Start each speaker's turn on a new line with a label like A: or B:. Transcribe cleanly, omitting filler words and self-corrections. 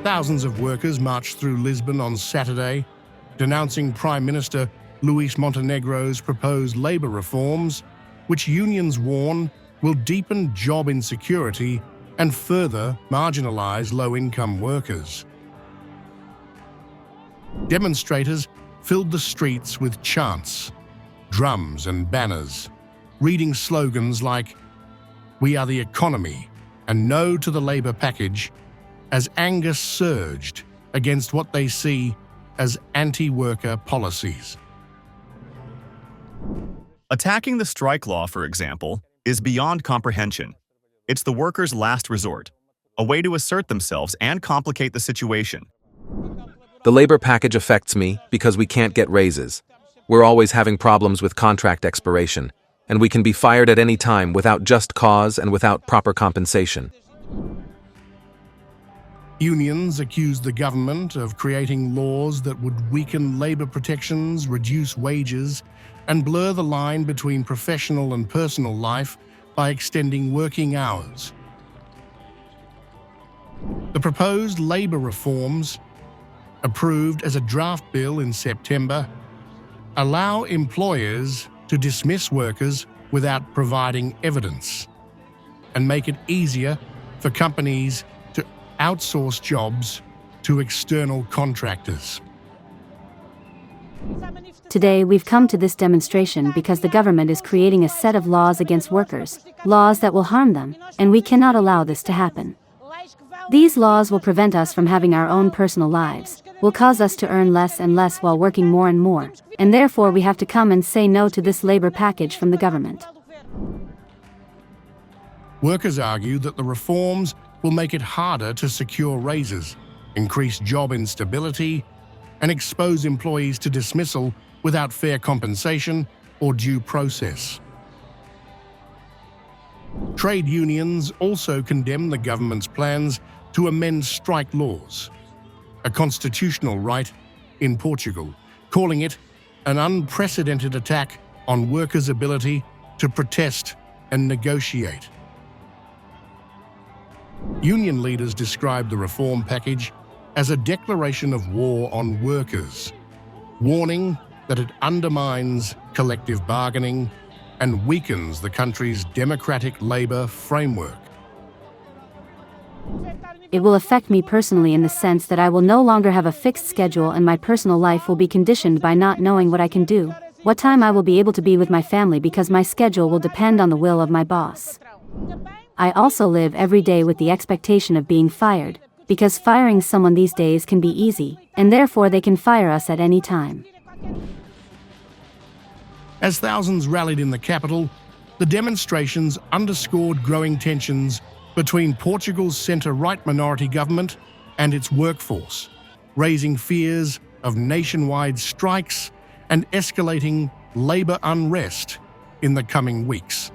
A: Thousands of workers marched through Lisbon on Saturday, denouncing Prime Minister Luis Montenegro's proposed labor reforms, which unions warn will deepen job insecurity and further marginalize low-income workers. Demonstrators filled the streets with chants, drums and banners, reading slogans like "We are the economy" and "No to the Labour package," as anger surged against what they see as anti-worker policies.
B: Attacking the strike law, for example, is beyond comprehension. It's the workers' last resort, a way to assert themselves and complicate the situation.
C: The labor package affects me because we can't get raises. We're always having problems with contract expiration, and we can be fired at any time without just cause and without proper compensation.
A: Unions accused the government of creating laws that would weaken labor protections, reduce wages, and blur the line between professional and personal life by extending working hours. The proposed labor reforms, approved as a draft bill in September, allow employers to dismiss workers without providing evidence and make it easier for companies to outsource jobs to external contractors.
D: Today, we've come to this demonstration because the government is creating a set of laws against workers, laws that will harm them, and we cannot allow this to happen. These laws will prevent us from having our own personal lives, will cause us to earn less and less while working more and more, and therefore we have to come and say no to this labor package from the government.
A: Workers argue that the reforms will make it harder to secure raises, increase job instability, and expose employees to dismissal without fair compensation or due process. Trade unions also condemn the government's plans to amend strike laws, a constitutional right in Portugal, calling it an unprecedented attack on workers' ability to protest and negotiate. Union leaders described the reform package as a declaration of war on workers, warning that it undermines collective bargaining and weakens the country's democratic labor framework.
D: It will affect me personally in the sense that I will no longer have a fixed schedule and my personal life will be conditioned by not knowing what I can do, what time I will be able to be with my family because my schedule will depend on the will of my boss. I also live every day with the expectation of being fired, because firing someone these days can be easy, and therefore they can fire us at any time.
A: As thousands rallied in the capital, the demonstrations underscored growing tensions between Portugal's centre-right minority government and its workforce, raising fears of nationwide strikes and escalating labour unrest in the coming weeks.